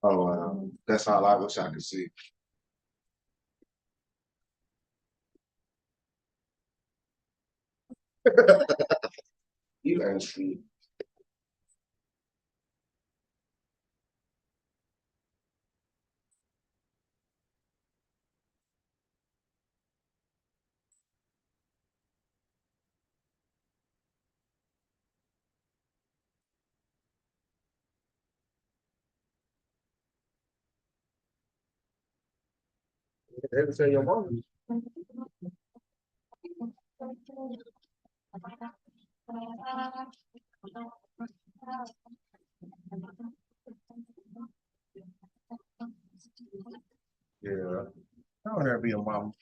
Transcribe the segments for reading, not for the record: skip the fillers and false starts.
Oh, that's all I wish I could see. You ain't shit. They would say your mom. Yeah. I don't ever be a mom.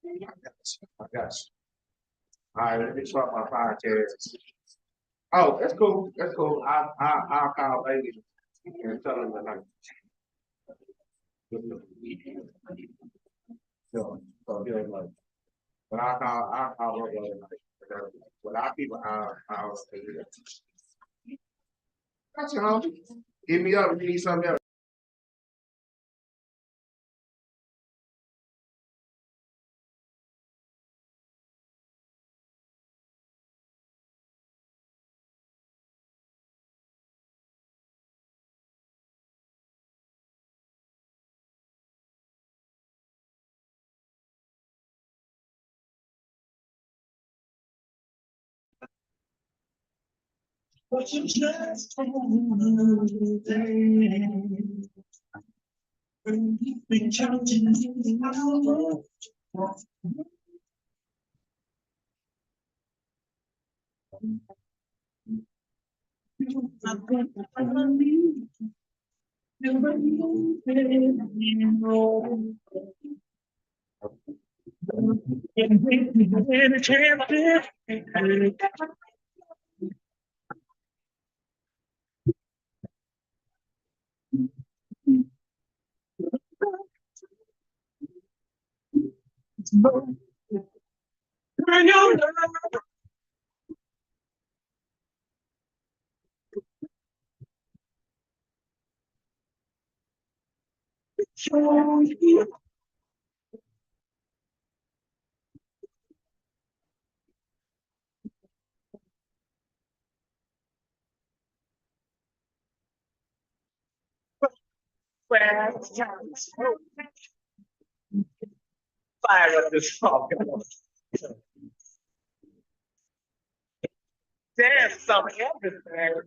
I got you. All right, let me start my podcast. Oh, that's cool. That's cool. I'll call lady and tell them that I'm so he'll like, but I'll call her the other night. But I'll keep an eye out. Got you, homie. Hit me up if you need something else. But you just don't been challenging fire up this song. Damn, some everything.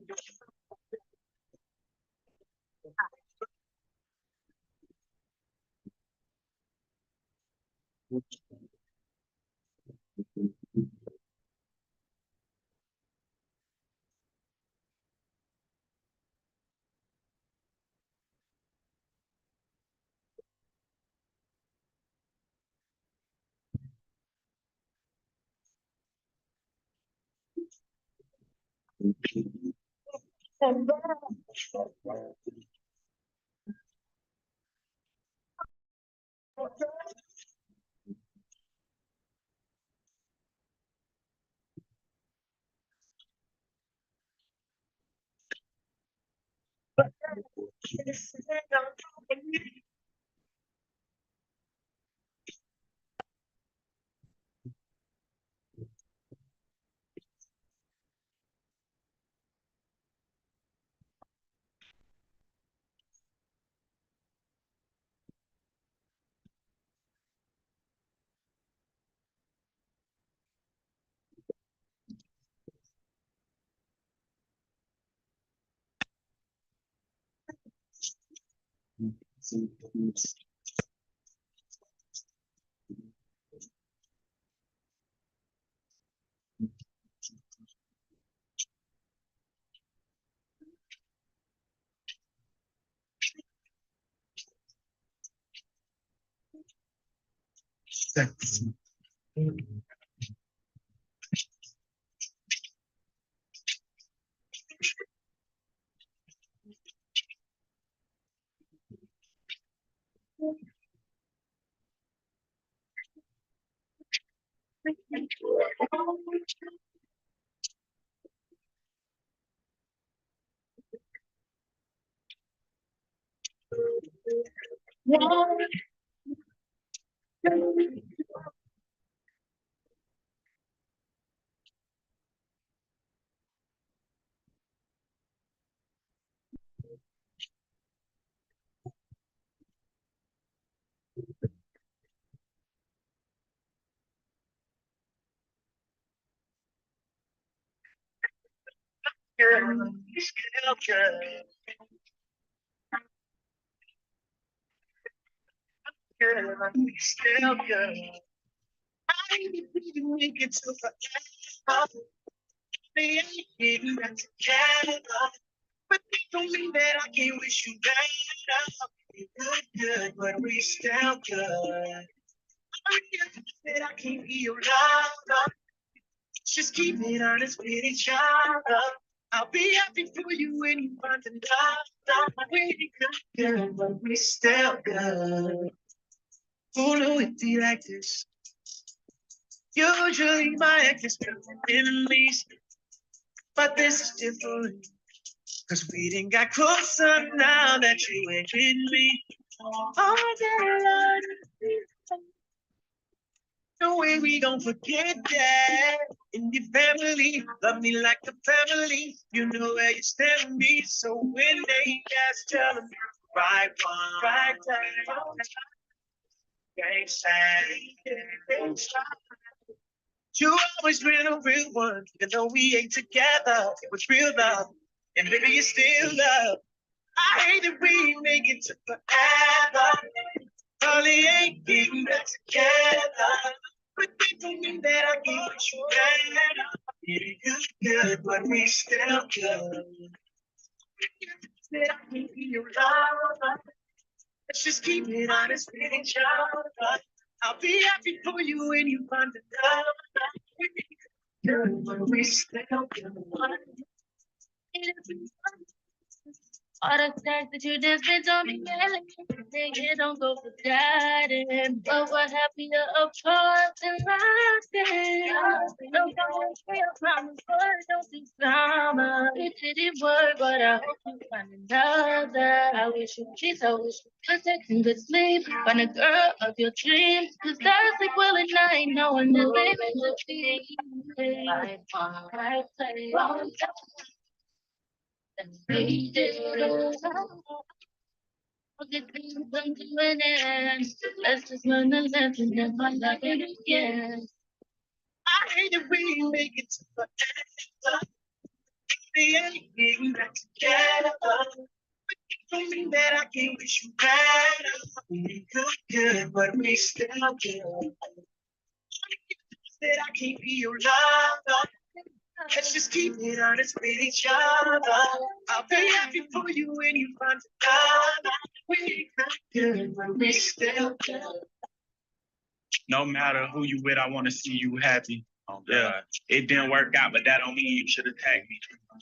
No matter who you with, I want to see you happy. Yeah, it didn't work out, but that don't mean you should attack me.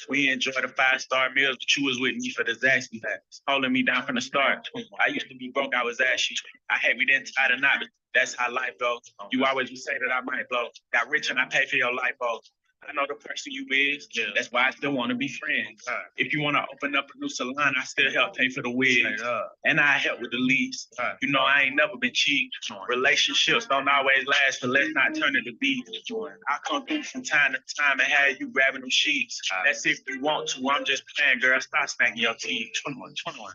We enjoy the 5-star meals, but you was with me for the zaxby facts, holding me down from the start. I used to be broke, I was ashy. I had me then tied or not, but that's how life goes. You always would say that I might blow. Got rich and I paid for your life, oh. I know the person you is. Yeah. That's why I still want to be friends. If you want to open up a new salon, I still help pay for the wigs. And I help with the lease. You know, I ain't never been cheap. Relationships don't always last, so let's not turn it to beef. I come through from time to time and have you grabbing them sheets. That's if you want to. I'm just playing, girl. Stop smacking your teeth. 21, 21.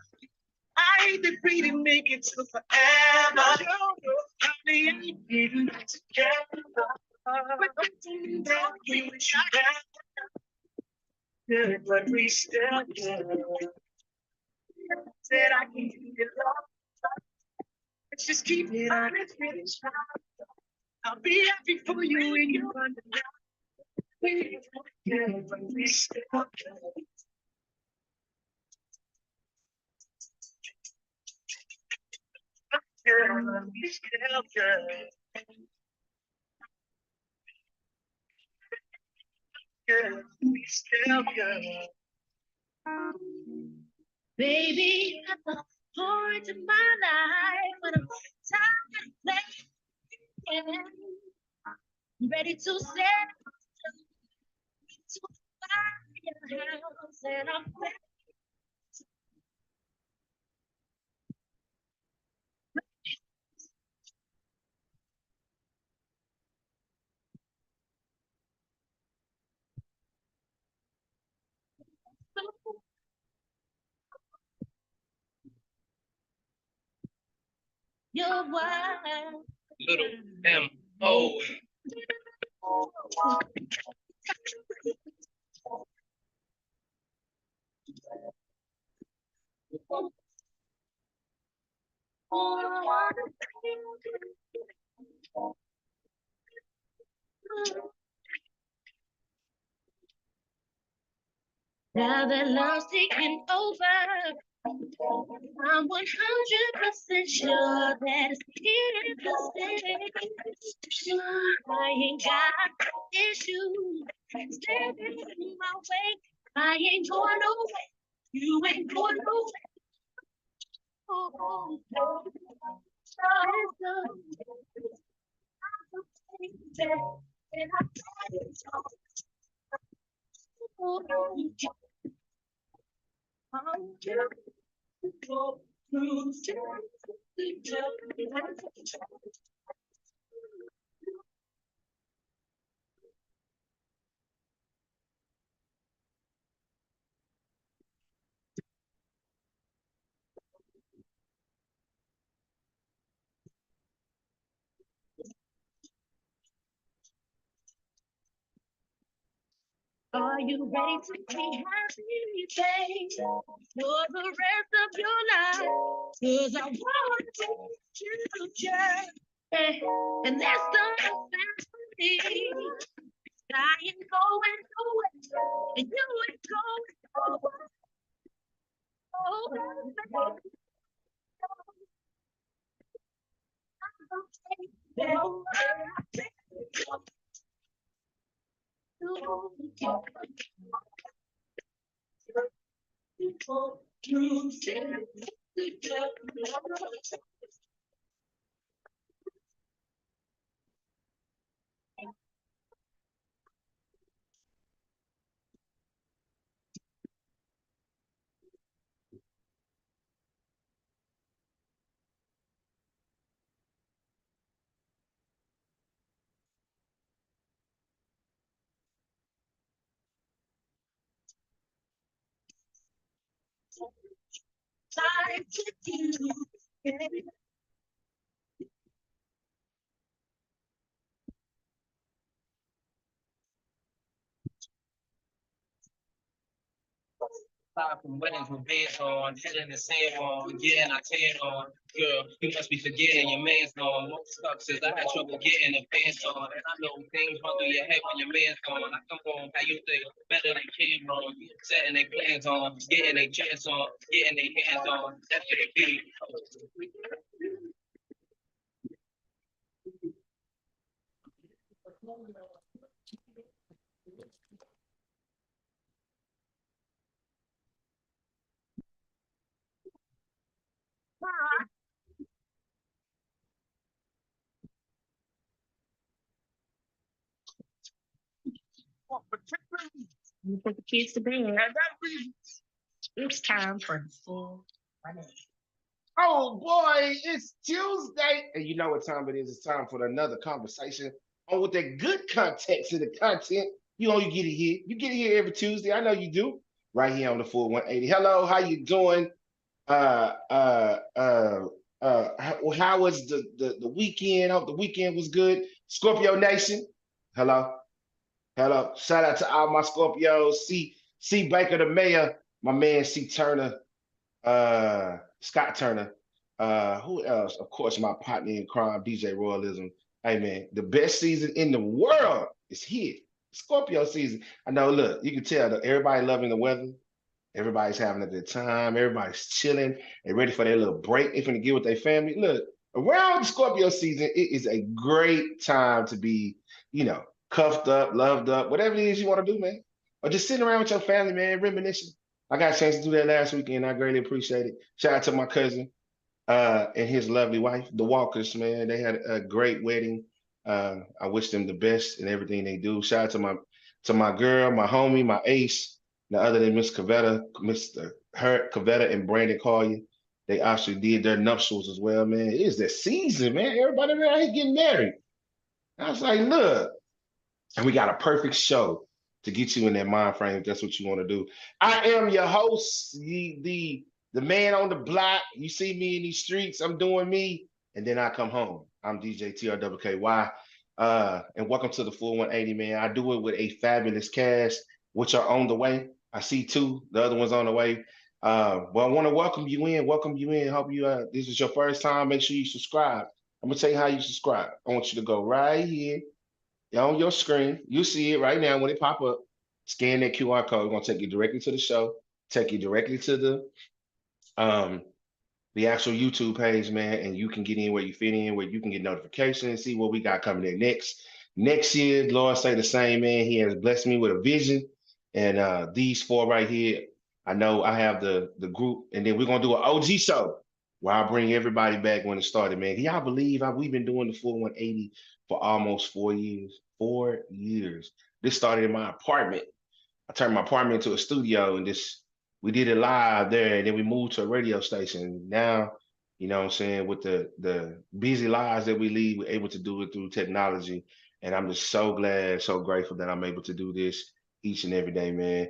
You're wild. Little M.O. Now that love's taking over, I'm 100% sure that it's here to stay. I ain't got issues standing in my way. I ain't going nowhere. You ain't going nowhere. Oh, are you ready to be happy, babe, for the rest of your life? 'Cause I want to take you to church, and that's the family. I ain't going nowhere, and you ain't going nowhere. Oh, time to do. Aside from weddings with bands on, head in the sand on, yeah, and I tan on. Girl, you must be forgetting your man's on. Most stuck since I had trouble getting the pants on. And I know things run through your head when your man's on. I come home, how you think better than Cameron. Setting their plans on, getting their chance on, getting their hands on. That's what it be. You put the kids to bed. It's time for the full running. Oh boy, it's Tuesday. And you know what time it is. It's time for another conversation on with that good context of the content. You know you get it here. You get it here every Tuesday. I know you do. Right here on the full 180. Hello, how you doing? Uh uh uh how was the weekend? Hope the weekend was good. Scorpio Nation. Hello. Hello. Shout out to all my Scorpios. C Baker the Mayor, my man C Turner, Scott Turner. Who else? Of course, my partner in crime, DJ Royalism. Hey man, the best season in the world is here. Scorpio season. I know, look, you can tell that everybody loving the weather. Everybody's having a good time. Everybody's chilling and ready for their little break. If to get with their family. Look, around the Scorpio season, it is a great time to be, cuffed up, loved up, whatever it is you want to do, man. Or just sitting around with your family, man, reminiscing. I got a chance to do that last weekend. I greatly appreciate it. Shout out to my cousin and his lovely wife, the Walkers, man. They had a great wedding. I wish them the best in everything they do. Shout out to my girl, my homie, my ace. Now, other than Miss Cavetta, Mr. Hurt Cavetta and Brandon Collier, they actually did their nuptials as well, man. It is the season, man. Everybody around here getting married. I was like, look, and we got a perfect show to get you in that mind frame if that's what you want to do. I am your host, the man on the block. You see me in these streets, I'm doing me. and then I come home. I'm DJ TRWKY. And welcome to the Full 180, man. I do it with a fabulous cast, which are on the way. I see two, the other one's on the way. But I want to welcome you in. Welcome you in. Hope you this is your first time. Make sure you subscribe. I'm gonna tell you how you subscribe. I want you to go right here on your screen. You see it right now when it pop up. Scan that QR code. We're gonna take you directly to the show. Take you directly to um the actual YouTube page, man, and you can get in where you fit in, where you can get notifications, see what we got coming in next. Next year, Lord say the same, man. He has blessed me with a vision. And these four right here, I know I have the group, and then we're gonna do an OG show where I bring everybody back when it started, man. Can y'all believe we've been doing the full 180 for almost 4 years? 4 years. This started in my apartment. I turned my apartment into a studio, and this we did it live there, and then we moved to a radio station. Now, you know what I'm saying, with the busy lives that we lead, we're able to do it through technology. And I'm just so glad, so grateful that I'm able to do this each and every day, man.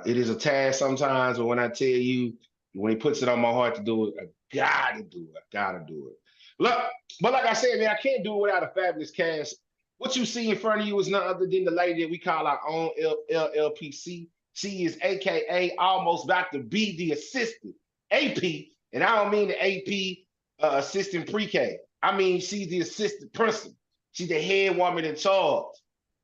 It is a task sometimes, but when I tell you, when he puts it on my heart to do it, I gotta do it. I gotta do it. Look, but like I said, man, I can't do it without a fabulous cast. What you see in front of you is none other than the lady that we call our own LLPC. She is AKA almost about to be the assistant AP, and I don't mean the AP assistant pre-K. I mean she's the assistant principal. She's the head woman in charge.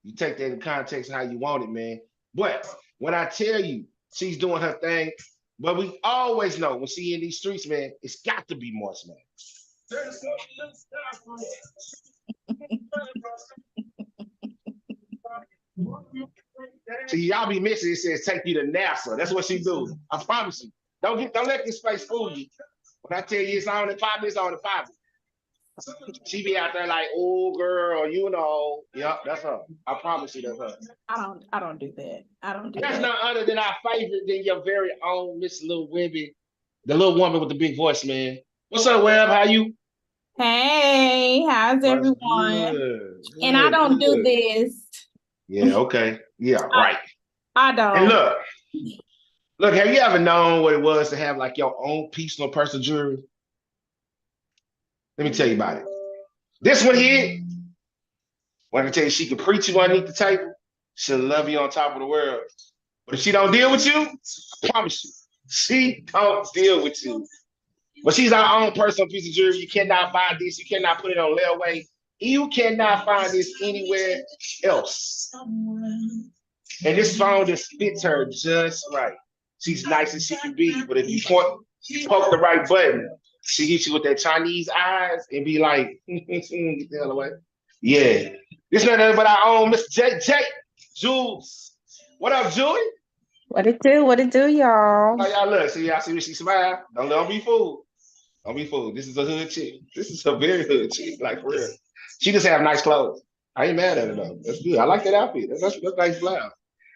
You take that in context how you want it, man. But when I tell you she's doing her thing, but we always know when she in these streets, man, it's got to be more man. See, y'all be missing. It says take you to NASA. That's what she do. I promise you. Don't let this face fool you. When I tell you it's on the pop, it's on the pop. She be out there like, oh girl, you know. Yep, that's her. I promise you that's her. I don't do that. I don't do that's that. That's not other than our favorite than your very own Miss Little Webby, the little woman with the big voice, man. What's up, Web? How you? Hey, how's everyone? Good, and I don't do this. Yeah, okay. Yeah, right. I don't. And look, have you ever known what it was to have like your own personal personal jury? Let me tell you about it. This one here, when I tell you she can preach you underneath the table, she'll love you on top of the world. But if she don't deal with you, I promise you, she don't deal with you. But she's our own personal piece of jewelry. You cannot buy this. You cannot put it on layaway. You cannot find this anywhere else. And this phone just fits her just right. She's nice as she can be, but if you poke the right button, she hits you with that Chinese eyes and be like, get the hell away. Yeah. This not nothing but our own Mr. JJ, Jules. What up, Julie? What it do? What it do, y'all? How y'all look? See, y'all see when she smile? Don't be fooled. Don't be fooled. This is a hood chick. This is a very hood chick, like for real. She just have nice clothes. I ain't mad at her though. That's good. I like that outfit. That's nice blouse.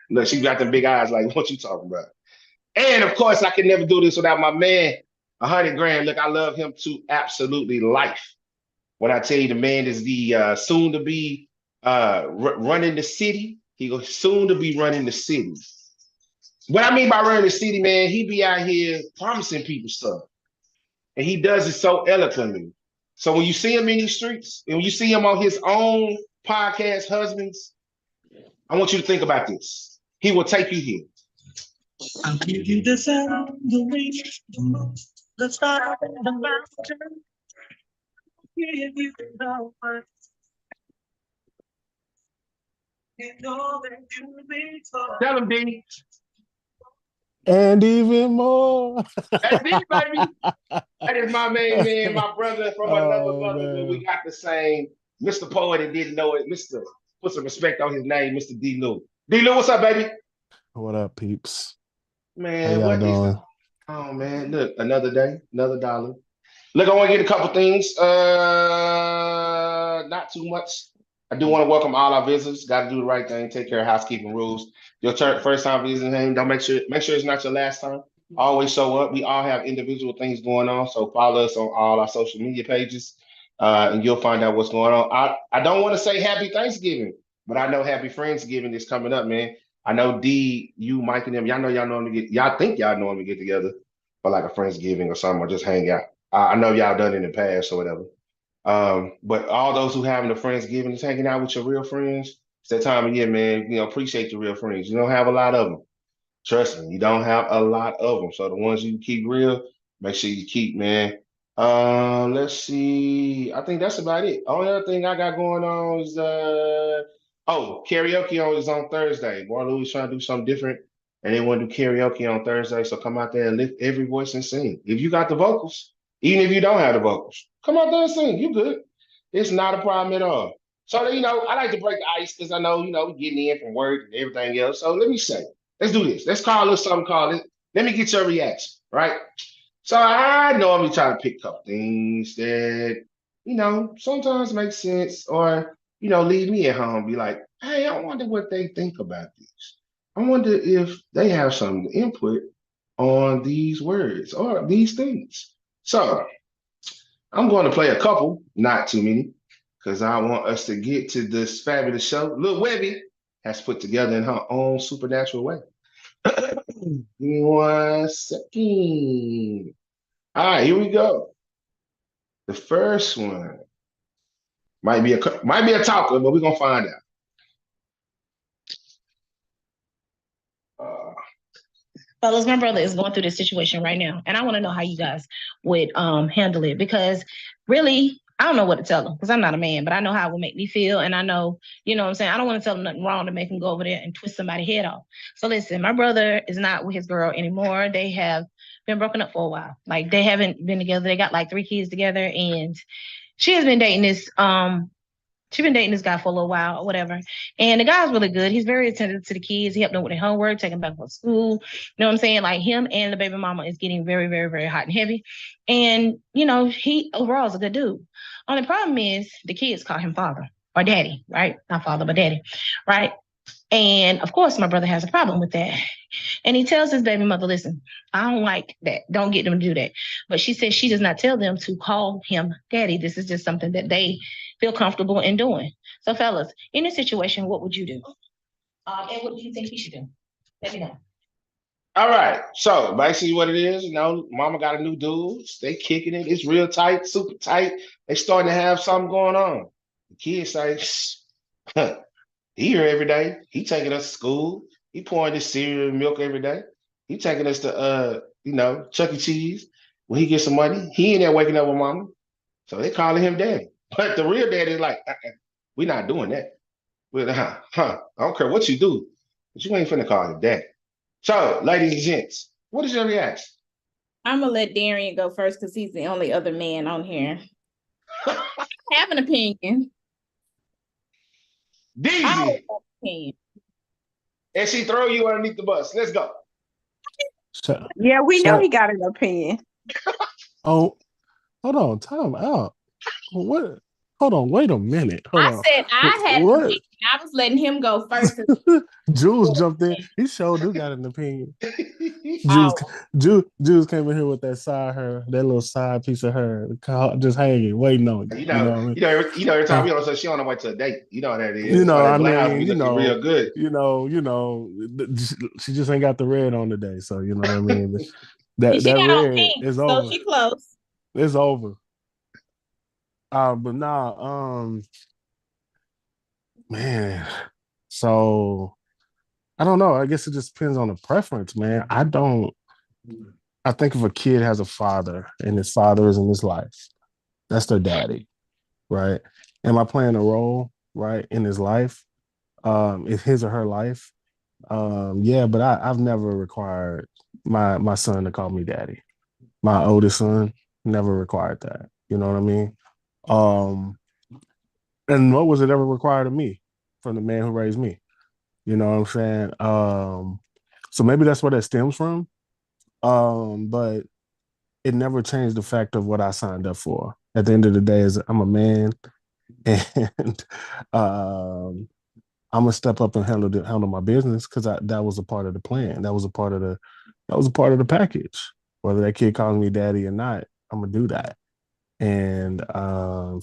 Look, she got them big eyes like, what you talking about? And of course, I could never do this without my man, 100 grand. Look, I love him to absolutely life. When I tell you the man is the soon to be running the city, he goes soon to be running the city. What I mean by running the city, man, he be out here promising people stuff. And he does it so eloquently. So when you see him in these streets, and when you see him on his own podcast, Husbands, I want you to think about this. He will take you here. I'll give you the sound, the rain, the moon, the star, and the mountain. Give you the power. You know that you've been told. Tell him, D. And even more. That's it, baby. That is my main man, my brother from another mother. But we got the same Mr. Poet and didn't know it. Mr. Put some respect on his name, Mr. D. Lou. D. Lou, what's up, baby? What up, peeps? Man, what is that? Oh man, look, another day, another dollar. Look, I want to get a couple things. Not too much. I do want to welcome all our visitors. Got to do the right thing. Take care of housekeeping rules. Your first time visiting him, don't make sure it's not your last time. Always show up. We all have individual things going on, so follow us on all our social media pages, and you'll find out what's going on. I don't want to say Happy Thanksgiving, but I know Happy Friendsgiving is coming up, man. I know D, you, Mike, and them. Y'all think y'all normally get together for like a Friendsgiving or something, or just hang out. I know y'all done it in the past or whatever. But all those who having the Friendsgiving is hanging out with your real friends. It's that time of year, man. Appreciate your real friends. You don't have a lot of them. Trust me, you don't have a lot of them. So the ones you keep real, make sure you keep, man. Let's see. I think that's about it. Only other thing I got going on is karaoke is on Thursday. Marlo is trying to do something different, and they want to do karaoke on Thursday. So come out there and lift every voice and sing. If you got the vocals, even if you don't have the vocals, come out there and sing. You good. It's not a problem at all. So I like to break the ice because I know we're getting in from work and everything else. So let me say. Let's do this. Let's call it something called it. Let me get your reaction, right? So I normally try to pick a couple things that, sometimes make sense or, leave me at home, be like, hey, I wonder what they think about this. I wonder if they have some input on these words or these things. So I'm going to play a couple, not too many, because I want us to get to this fabulous show. Lil Webby has put together in her own supernatural way. Give me 1 second. All right, here we go. The first one might be a talker, but we're gonna find out. Fellas, my brother is going through this situation right now, and I want to know how you guys would handle it because really, I don't know what to tell him because I'm not a man, but I know how it would make me feel, and I know, you know what I'm saying? I don't want to tell him nothing wrong to make him go over there and twist somebody's head off. So listen, my brother is not with his girl anymore. They have been broken up for a while. Like they haven't been together. They got like 3 kids together, and she has been dating this she's been dating this guy for a little while or whatever. And the guy's really good. He's very attentive to the kids. He helped them with their homework, taking them back from school. You know what I'm saying? Like him and the baby mama is getting very, very, very hot and heavy. And, he overall is a good dude. Only problem is the kids call him father or daddy, right? Not father, but daddy, right? And of course, my brother has a problem with that. And he tells his baby mother, listen, I don't like that. Don't get them to do that. But she says she does not tell them to call him daddy. This is just something that they feel comfortable in doing. So, fellas, in this situation, what would you do? And what do you think he should do? Let me know. All right. So basically what it is, mama got a new dude. They kicking it. It's real tight, super tight. They starting to have something going on. The kids say, he here every day. He taking us to school. He pouring this cereal and milk every day. He taking us to Chuck E. Cheese. When he gets some money, he ain't there waking up with mama. So they calling him daddy. But the real daddy is like, we're not doing that. I don't care what you do, but you ain't finna call him daddy. So, ladies and gents, what is your reaction? I'm gonna let Darian go first because he's the only other man on here. I have an opinion. Deezy. And she throw you underneath the bus. Let's go. Yeah, we know he got an opinion. Oh, hold on, time out. What? Hold on, wait a minute. Hold on. Said I had an opinion. I was letting him go first. Jules jumped in. He sure do got an opinion. Jules came in here with that that little side piece of her, just hanging, waiting on you. Every time we on, so she on the way to a date. You know what that is. Real good. She just ain't got the red on today, so you know what I mean. that red pink, is over. So she close. It's over. But nah, man. So I don't know. I guess it just depends on the preference, man. I think if a kid has a father and his father is in his life, that's their daddy, right? Am I playing a role, right, in his life? If his or her life? Yeah, but I've never required my son to call me daddy. My oldest son never required that. You know what I mean? And nor was it ever required of me from the man who raised me. You know what I'm saying? So maybe that's where that stems from. But it never changed the fact of what I signed up for. At the end of the day, is I'm a man, and I'm gonna step up and handle my business because that was a part of the plan. That was a part of the package. Whether that kid calls me daddy or not, I'm gonna do that. And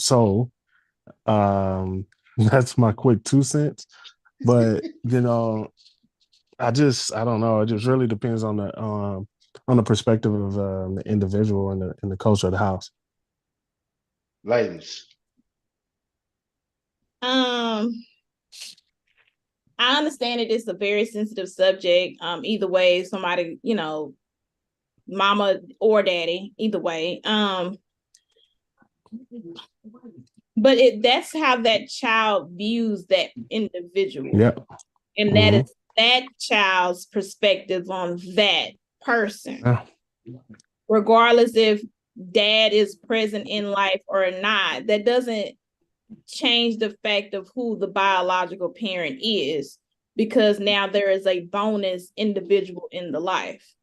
so that's my quick 2 cents. But I don't know. It just really depends on the perspective of the individual and the culture of the house. ladies? I understand it is a very sensitive subject. Either way, somebody, mama or daddy, either way. But that's how that child views that individual. Yeah. And that is that child's perspective on that person. Yeah. Regardless if dad is present in life or not, that doesn't change the fact of who the biological parent is, because now there is a bonus individual in the life.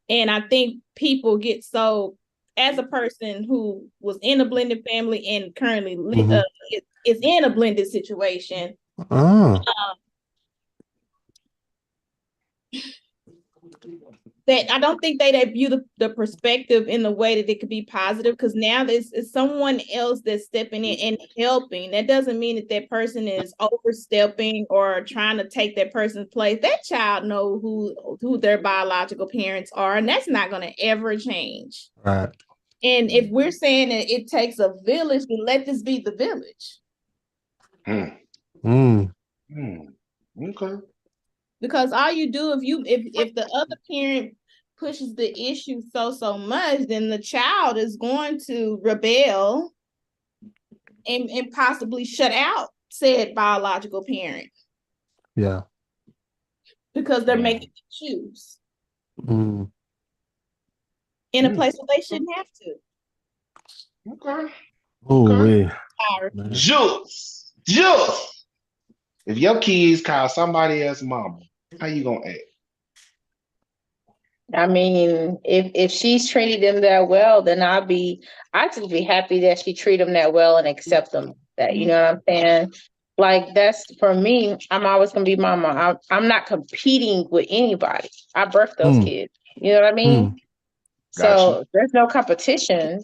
And I think people get so, as a person who was in a blended family and currently is in a blended situation, that I don't think they view the perspective in the way that it could be positive, because now it's someone else that's stepping in and helping. That doesn't mean that person is overstepping or trying to take that person's place. That child know who their biological parents are, and that's not going to ever change. Right. And if we're saying that it takes a village, then let this be the village. Okay. Because all you do, if the other parent pushes the issue so much, then the child is going to rebel and possibly shut out said biological parent. Yeah. Because they're making them choose in a place where they shouldn't have to. Okay. Oh, Jules. If your kids call somebody else mama, how you gonna act? I mean, if she's treating them that well, then I'd just be happy that she treat them that well and accept them. That, you know what I'm saying? Like, that's for me. I'm always gonna be mama. I'm not competing with anybody. I birthed those kids. You know what I mean? So there's no competition.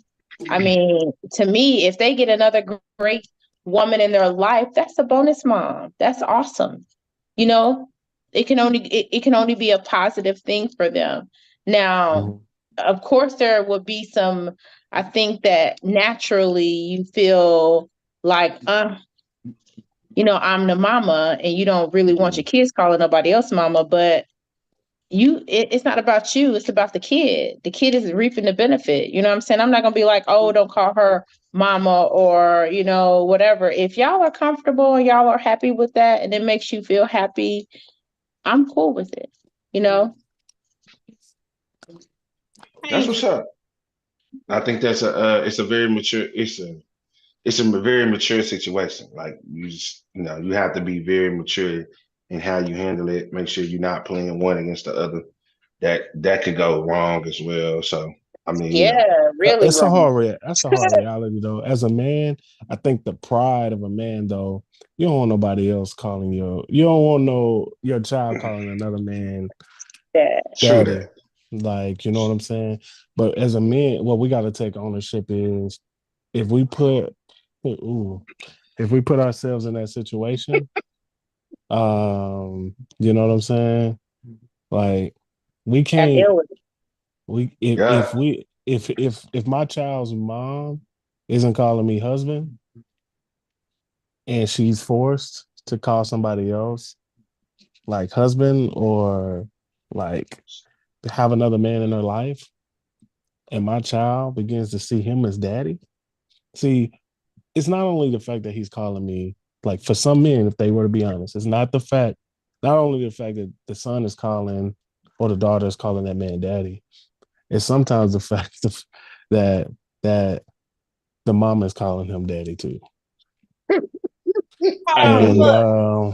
I mean, to me, if they get another great woman in their life, that's a bonus mom. That's awesome. You know, it can only be a positive thing for them. Now, of course, there would be some. I think that naturally you feel like, I'm the mama, and you don't really want your kids calling nobody else mama, but it's not about you, it's about the kid. The kid is reaping the benefit. You know what I'm saying? I'm not gonna be like, oh, don't call her mama, or whatever. If y'all are comfortable and y'all are happy with that and it makes you feel happy, I'm cool with it. That's what's up. I think that's it's a very mature very mature situation. Like, you have to be very mature in how you handle it. Make sure you're not playing one against the other. That could go wrong as well. So I mean, really, that's a hard reality though. As a man, I think the pride of a man though, you don't want nobody else calling you don't want your child calling another man daddy. Like, you know what I'm saying? But as a man, what we got to take ownership is if we put ourselves in that situation, you know what I'm saying? Like, we can't. If my child's mom isn't calling me husband, and she's forced to call somebody else like husband, or like have another man in her life, and my child begins to see him as daddy. See, it's not only the fact that he's calling me, like, for some men, if they were to be honest, it's not only the fact that the son is calling or the daughter is calling that man daddy. It's sometimes the fact that the mom is calling him daddy too. And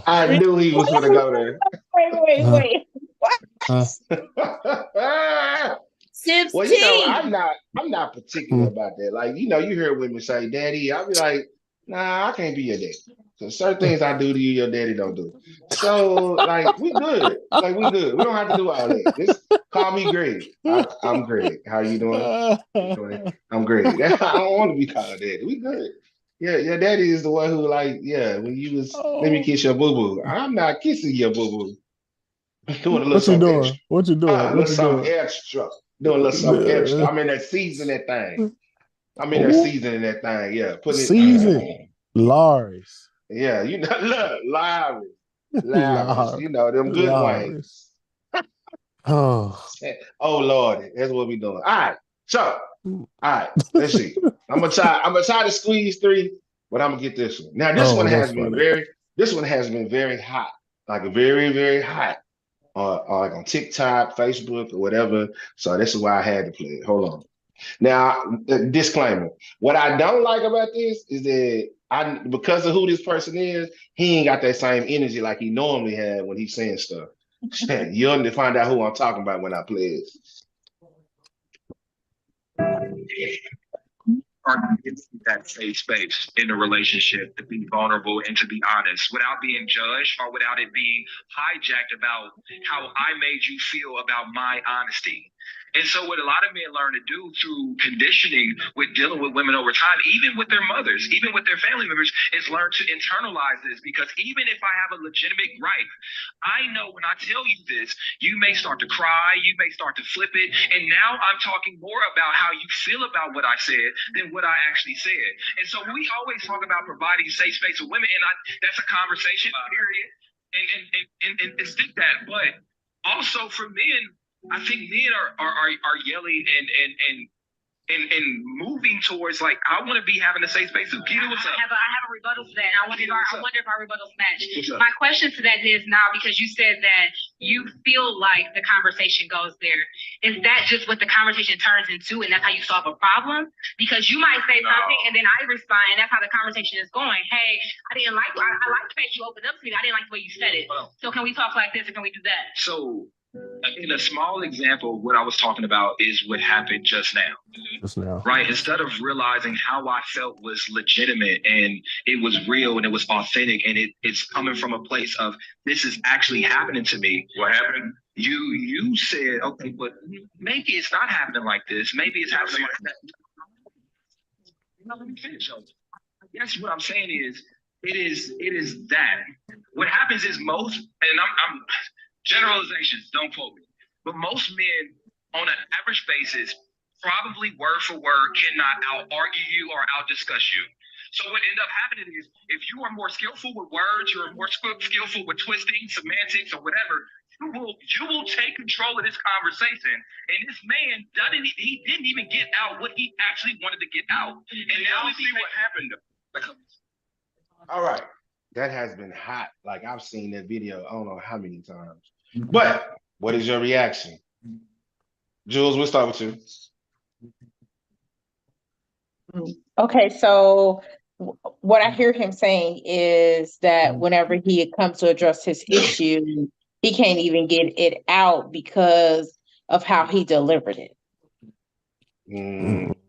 I knew he was going to go there. Wait. What? Well, I'm not particular about that. Like, you hear women say, "Daddy," I'll be like, "Nah, I can't be your daddy. So certain things I do to you, your daddy don't do." So, like, we good. Like, we good. We don't have to do all that. Just call me Greg. I'm Greg. How you doing? I'm Greg. I don't want to be called daddy. We good. Yeah, your daddy is the one who, like, when you was, let me kiss your boo boo. I'm not kissing your boo boo. Doing a little something extra. What you doing? A little something extra. Doing a little something extra. I'm in that season, that thing. I'm in there seasoning that thing. Yeah, putting it. Season. Lars. Yeah, you know, look, Lars. You Lars. know them good Lars. wings. Oh. Oh Lord, that's what we doing. All right, so all right, let's see. I'm gonna try to squeeze 3, but I'm gonna get this one. Now this one that's has been funny. very hot, like very, very hot, like on TikTok, Facebook, or whatever. So this is why I had to play it. Hold on. Now, disclaimer: what I don't like about this is that because of who this person is, he ain't got that same energy like he normally had when he's saying stuff. You'll only find out who I'm talking about when I play it. It's that safe space in a relationship to be vulnerable and to be honest without being judged or without it being hijacked about how I made you feel about my honesty. And so what a lot of men learn to do through conditioning with dealing with women over time, even with their mothers, even with their family members, is learn to internalize this. Because even if I have a legitimate gripe, I know when I tell you this, you may start to cry, you may start to flip it. And now I'm talking more about how you feel about what I said than what I actually said. And so we always talk about providing safe space for women, and that's a conversation, period. And stick that. But also for men, I think men are yelling and moving towards like I want to be having a safe space. So Keita, what's up? I have a rebuttal to that. I wonder if our rebuttals match. My question to that is now, because you said that you feel like the conversation goes there. Is that just what the conversation turns into, and that's how you solve a problem? Because you might say something and then I respond, and that's how the conversation is going. Hey, I like the fact you opened up to me. I didn't like the way you said it. So can we talk like this, or can we do that? So in a small example, what I was talking about is what happened just now. Right? Instead of realizing how I felt was legitimate and it was real and it was authentic and it's coming from a place of this is actually happening to me. What happened? You said, okay, but maybe it's not happening like this. Maybe it's happening like that. Let me finish. I guess what I'm saying is it is that. What happens is most, and I'm generalizations, don't quote me, but most men on an average basis probably word for word cannot out-argue you or out-discuss you. So what ends up happening is if you are more skillful with words, you're more skillful with twisting, semantics, or whatever, you will take control of this conversation. And this man he didn't even get out what he actually wanted to get out. And now we see what happened. All right. That has been hot. Like I've seen that video, I don't know how many times. But what is your reaction? Jules, we'll start with you. Okay, so what I hear him saying is that whenever he comes to address his issue, he can't even get it out because of how he delivered it.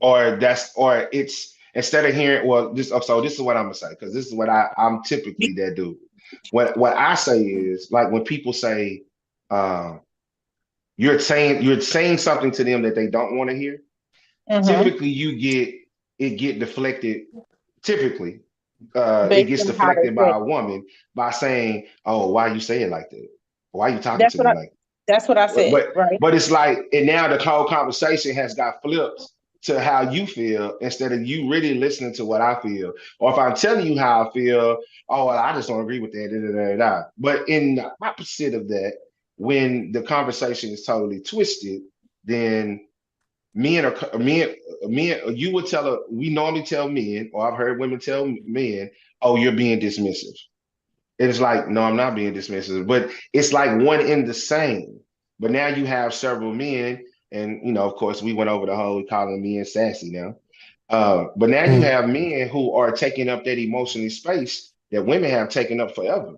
Or it's instead of hearing, so this is what I'm gonna say, because this is what I'm typically that dude. What I say is like when people say you're saying something to them that they don't want to hear. Typically it get deflected. Typically, it gets deflected by a woman by saying, "Oh, why you say it like that? Why you talking to me like that?" That's what I said, right? But it's like, and now the whole conversation has got flipped to how you feel instead of you really listening to what I feel. Or if I'm telling you how I feel, oh, well, I just don't agree with that. But in the opposite of that, when the conversation is totally twisted, then you would we normally tell men, or I've heard women tell men, oh, you're being dismissive. It's like, no, I'm not being dismissive, but it's like one in the same. But now you have several men, and of course, we went over the whole calling men sassy now. But now you have men who are taking up that emotional space that women have taken up forever.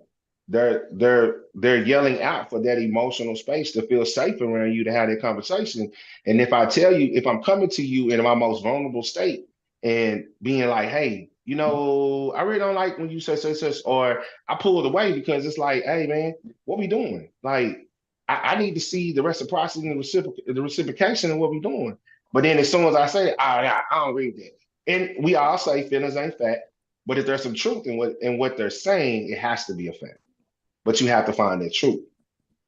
They're yelling out for that emotional space to feel safe around you to have that conversation. And if I'm coming to you in my most vulnerable state and being like, hey, I really don't like when you say such, or I pulled away because it's like, hey man, what we doing? Like, I need to see the reciprocity and the reciprocation of what we doing. But then as soon as I say, I don't read that. And we all say feelings ain't fact, but if there's some truth in what they're saying, it has to be a fact. But you have to find that truth.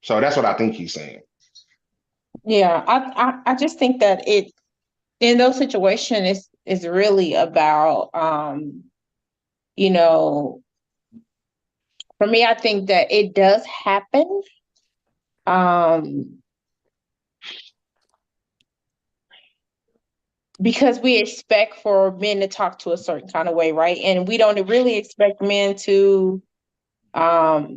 So that's what I think he's saying. Yeah, I just think that in those situations, is really about, you know, for me, I think that it does happen. Because we expect for men to talk to a certain kind of way, right? And we don't really expect men to, I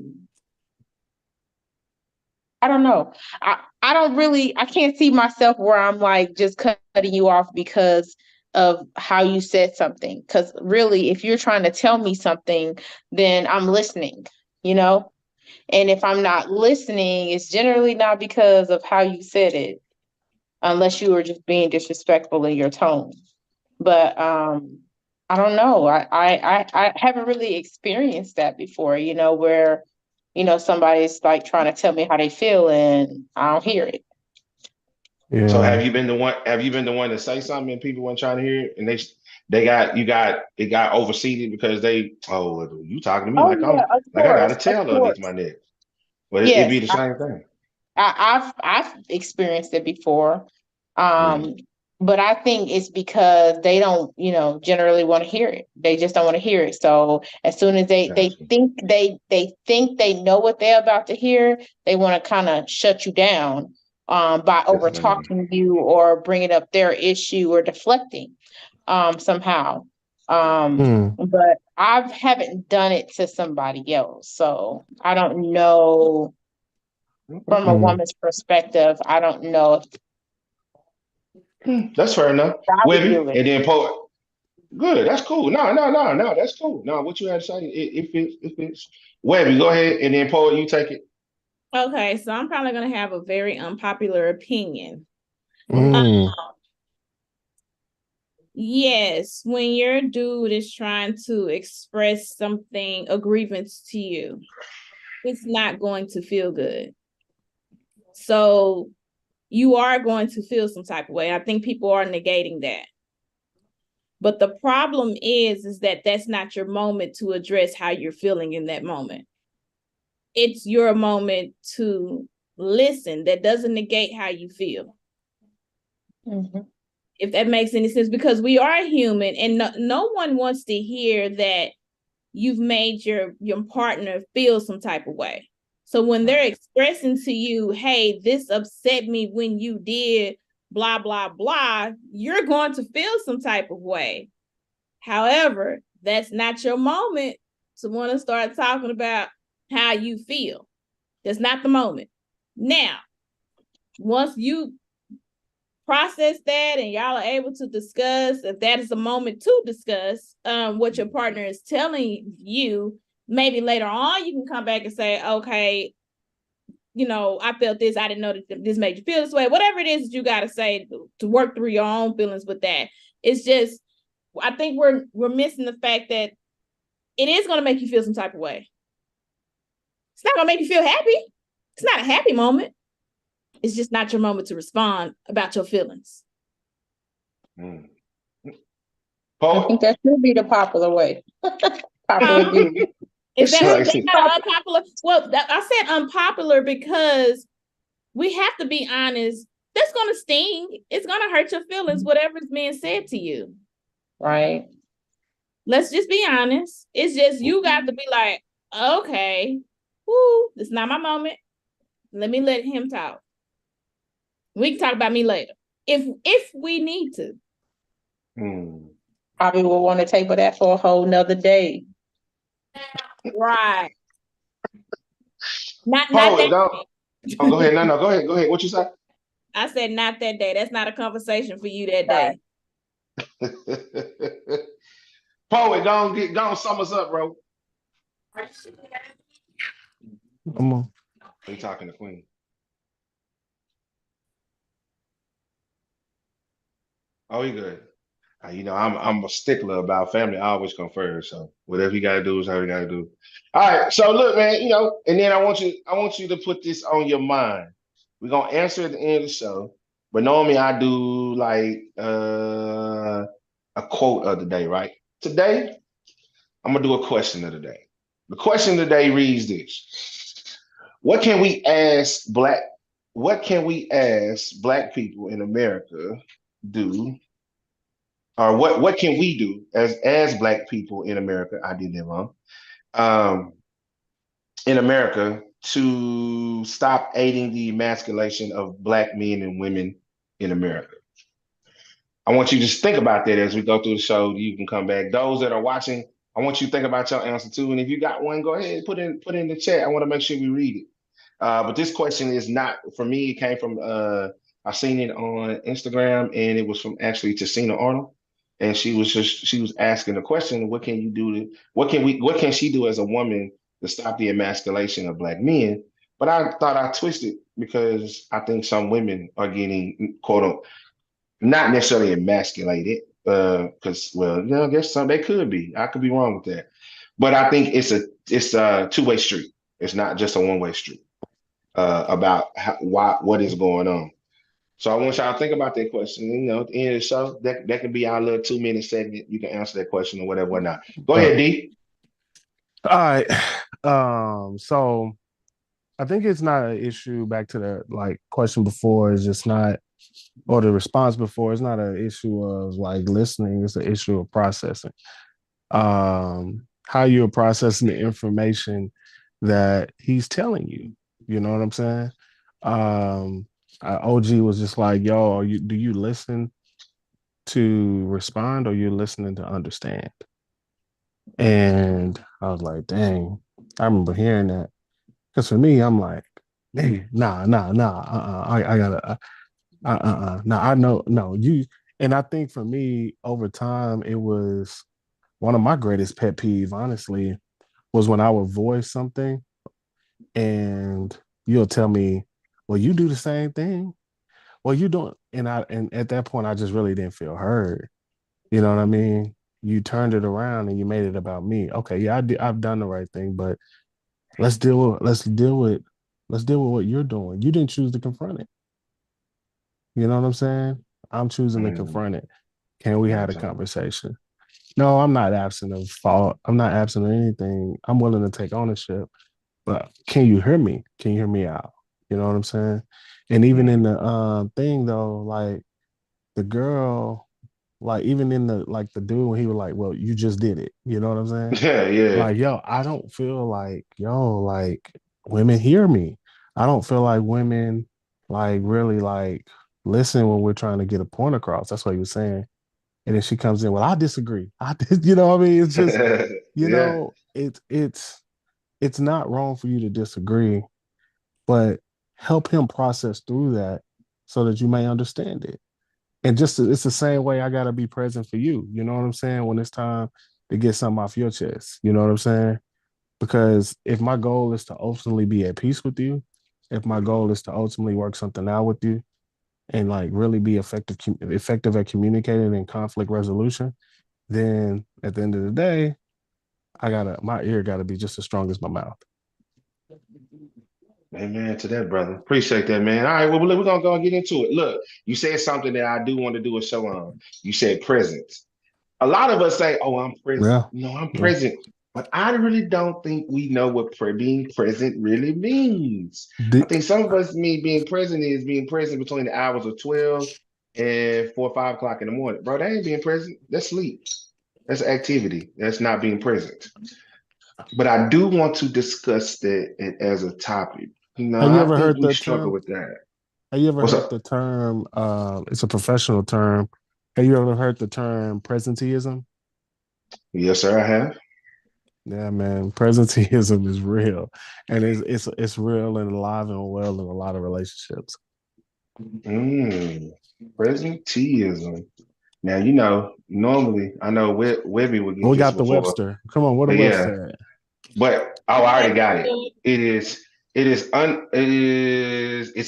don't know. I don't really, I can't see myself where I'm like just cutting you off because of how you said something. Because really, if you're trying to tell me something, then I'm listening, you know? And if I'm not listening, it's generally not because of how you said it, unless you were just being disrespectful in your tone. But I don't know. I haven't really experienced that before, you know, where, you know, somebody's like trying to tell me how they feel and I don't hear it. So Yeah. have you been the one? Have you been the one to say something and people weren't trying to hear it, and they got you got it got overseated because they you talking to me Oh like yeah, of I got a course, of tail underneath my course. neck, but it be Yes, the same thing. I've experienced it before. Mm, Um, but I think it's because they don't, you know, generally want to hear it. They just don't want to hear it. So as soon as they gotcha. think they think they know what they're about to hear, they want to kind of shut you down by over Definitely. talking you or bringing up their issue or deflecting somehow. Mm, But I haven't done it to somebody else, so I don't know Okay. from a mm. woman's perspective. I don't know if That's fair enough. I would Webby do it. and then poet. Good. That's cool. No. That's cool. No, what you had to say, if it's Webby, go ahead and then poet, you take it. Okay, so I'm probably gonna have a very unpopular opinion. Uh, Okay. Mm. yes, when your dude is trying to express something, a grievance to you, it's not going to feel good. So you are going to feel some type of way. I think people are negating that. But the problem is that that's not your moment to address how you're feeling in that moment. It's your moment to listen. That doesn't negate how you feel. Mhm. If that makes any sense, because we are human and no one wants to hear that you've made your partner feel some type of way. So when they're Right. expressing to you, hey, this upset me when you did blah, blah, blah, you're going to feel some type of way. However, that's not your moment to want to start talking about how you feel. That's not the moment. Now, once you process that and y'all are able to discuss, if that is a moment to discuss what your partner is telling you, maybe later on you can come back and say, okay, you know, I felt this, I didn't know that this made you feel this way, whatever it is that you got to say to work through your own feelings with that. It's just, I think we're missing the fact that it is going to make you feel some type of way. It's not going to make you feel happy. It's not a happy moment. It's just not your moment to respond about your feelings. Mm. I Poet. think that should be the popular way. Popular view. It Is that should Like, be not unpopular? Well, I said unpopular because we have to be honest. That's going to sting. It's going to hurt your feelings, whatever's being said to you. right. Let's just be honest. It's just you got to be like, okay, whoo, it's not my moment. Let me let him talk. We can talk about me later if we need to. mm. Probably will want to table that for a whole nother day. Right. Not Poet, that don't. Oh, go day. ahead. No, go ahead. Go ahead. What you say? I said not that day. That's not a conversation for you that Right. day. Poet, go on, sum us up, bro. Come on. We talking to Queen. Oh, you good. You know, I'm a stickler about family. I always come first. So whatever you gotta do is how you gotta do. All right. So look, man, you know, and then I want you to put this on your mind. We're gonna answer at the end of the show. But normally I do like a quote of the day, right? Today, I'm gonna do a question of the day. The question of the day reads this. What can we ask black what can we ask black people in America do or what can we do as Black people in America? I did that wrong. Um, in America to stop aiding the emasculation of Black men and women in America. I want you to just think about that as we go through the show. You can come back. Those that are watching, I want you to think about your answer too. And if you got one, go ahead, put in the chat. I want to make sure we read it. But this question is not for me. It came from I seen it on Instagram, and it was from actually Tessina Arnold, and she was asking the question: What can you do to what can she do as a woman to stop the emasculation of Black men? But I thought I twisted because I think some women are getting quote unquote not necessarily emasculated, because well, you know, I guess some they could be. I could be wrong with that, but I think it's a two-way street. It's not just a one-way street about what is going on. So I want y'all to think about that question. You know, at the end of the show, that can be our little 2 minute segment. You can answer that question or whatever, whatnot. Go ahead, D. All right. So I think it's not an issue. Back to the like question before, is just not, or the response before, it's not an issue of like listening. It's an issue of processing. How you're processing the information that he's telling you. You know what I'm saying? OG was just like, "Yo, do you listen to respond, or you listening to understand?" And I was like, "Dang!" I remember hearing that because for me, I'm like, "Nigga, nah. I gotta, nah. I know, no, you." And I think for me, over time, it was one of my greatest pet peeve, honestly, was when I would voice something and you'll tell me, well, you do the same thing. Well, you don't. And at that point, I just really didn't feel heard. You know what I mean? You turned it around and you made it about me. Okay, yeah, I've done the right thing, but let's deal with what you're doing. You didn't choose to confront it. You know what I'm saying? I'm choosing to Mm, confront it. Can we have a okay. conversation? No, I'm not absent of fault. I'm not absent of anything. I'm willing to take ownership. But can you hear me? Can you hear me out? You know what I'm saying? And even in Mm. the thing though, like the girl, like even in the like the dude when he was like, well, you just did it. You know what I'm saying? Yeah, yeah. Like, yo, I don't feel like, like women hear me. I don't feel like women like really like listen when we're trying to get a point across. That's what he was saying. And then she comes in, well, I disagree. You know what I mean? It's just, Yeah. it's not wrong for you to disagree, but help him process through that so that you may understand it. And just it's the same way I gotta be present for you. You know what I'm saying? When it's time to get something off your chest. You know what I'm saying? Because if my goal is to ultimately be at peace with you, if my goal is to ultimately work something out with you and like really be effective at communicating and conflict resolution, then at the end of the day, my ear gotta be just as strong as my mouth. Amen to that, brother. Appreciate that, man. All right, well, we're gonna go and get into it. Look, you said something that I do want to do a show on. You said presence. A lot of us say, "Oh, I'm present." Yeah. No, I'm Yeah. present, but I really don't think we know what being present really means. I The, think some of us mean being present is being present between the hours of 12 and 4 or 5 o'clock in the morning, bro. That ain't being present. That's sleep. That's activity. That's not being present. But I do want to discuss that as a topic. You know, have you I ever think heard we that struggle term? with that. Have you ever What's heard up? the term? It's a professional term. Have you ever heard the term presenteeism? Yes, sir, I have. Yeah, man, presenteeism is real, and it's real and alive and well in a lot of relationships. Mm, presenteeism. Now, normally I know Webby would get We this got the before, Webster. Come on, what a but yeah, Webster at? but oh, I already got it. It's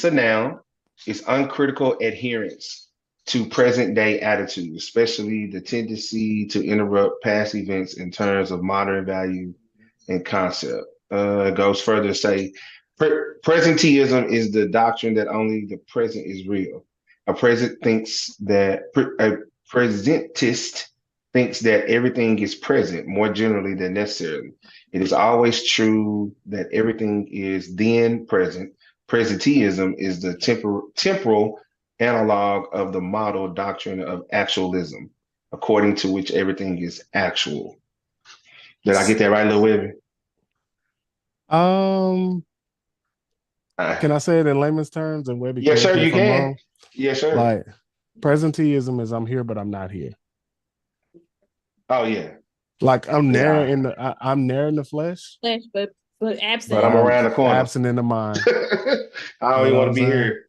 a noun. It's uncritical adherence to present day attitude, especially the tendency to interrupt past events in terms of modern value and concept. It goes further to say presenteeism is the doctrine that only the present is real. A presentist thinks that everything is present more generally than necessarily. It is always true that everything is then present. Presenteeism is the temporal analog of the model doctrine of actualism. according to which everything is actual. Did I get that right, Lil Webby? Can I say it in layman's terms and Webby Yes, correct sir, me you if I'm can. wrong? Yes, sir. Like presenteeism is I'm here, but I'm not here. Oh yeah. Like I'm there Yeah. in the I'm there in the flesh, but absent. But I'm around the corner. absent in the mind. I don't You even know want what to be I'm saying? here.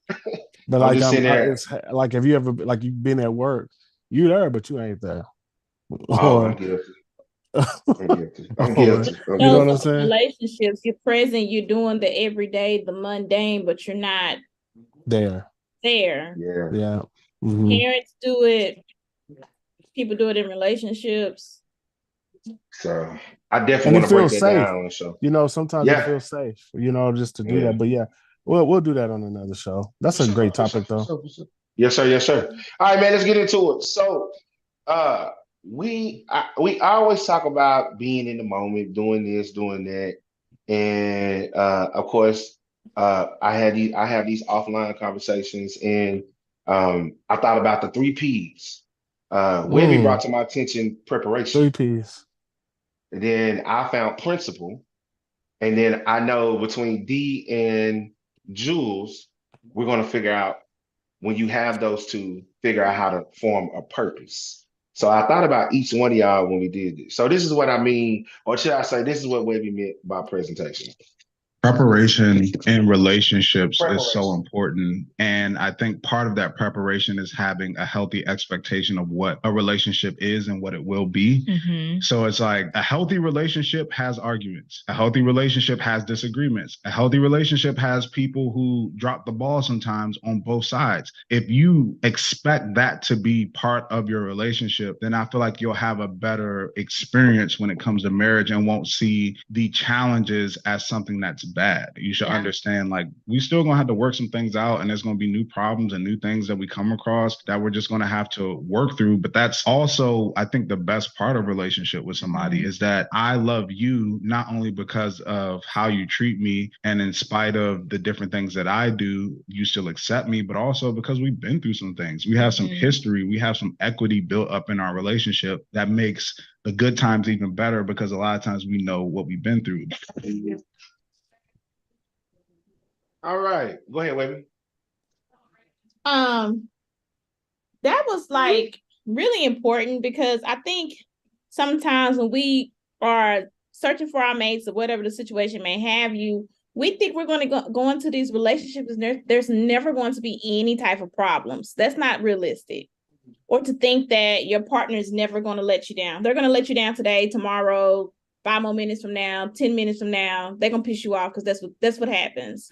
But I'm like just sitting there. it's like have you ever like you've been at work, you there, but you ain't there. Oh, I'm Or guilty. I'm guilty. I'm or guilty. I'm you know what guilty. I'm saying? Relationships, you're present, you're doing the everyday, the mundane, but you're not There. there. Yeah. Yeah. Mhm. Parents do it, people do it in relationships. So I definitely And want it to break feels that safe. down on the show. You know, sometimes it Yeah. feels safe, you know, just to do Yeah. that. But yeah, we'll do that on another show. That's For a sure, great for sure, topic for though. sure, for sure. Yes, sir. Yes, sir. All right, man. Let's get into it. So, we always talk about being in the moment, doing this, doing that, and of course, I have these offline conversations, and I thought about the three P's. Webby brought Mm, to my attention preparation, 3 Ps. and then I found principle, and then I know between D and Jules, we're gonna figure out when you have those two, figure out how to form a purpose. So I thought about each one of y'all when we did this. So this is what I mean, or should I say, this is what Webby meant by presentation. Preparation in relationships is so Preparation. important. And I think part of that preparation is having a healthy expectation of what a relationship is and what it will be. So it's like a healthy relationship has arguments. A healthy relationship has disagreements. A healthy relationship has people who drop the ball sometimes on both sides. If you expect that to be part of your relationship, then I feel like you'll have a better experience when it comes to marriage and won't see the challenges as something that's bad. You should understand, like, we still gonna have to work some things out, and there's gonna be new problems and new things that we come across that we're just gonna have to work through. But that's also, I think, the best part of relationship with somebody is that I love you not only because of how you treat me, and in spite of the different things that I do, you still accept me, but also because we've been through some things. We have some history, we have some equity built up in our relationship that makes the good times even better because a lot of times we know what we've been through. All right, go ahead, Webby. That was like really important because I think sometimes when we are searching for our mates or whatever the situation may have you, we think we're going to go into these relationships and there's never going to be any type of problems. That's not realistic. Or to think that your partner is never going to let you down. They're going to let you down today, tomorrow, 5 more minutes from now, 10 minutes from now. They're going to piss you off because that's what happens.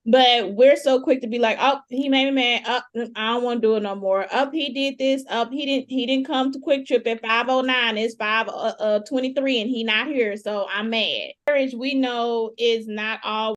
But we're so quick to be like, oh, he made me mad. Oh, I don't want to do it no more. Up, he did this. Up, he didn't come to Quick Trip at 5:09. It's 5:23 and he not here. So I'm mad. Marriage, we know, is not all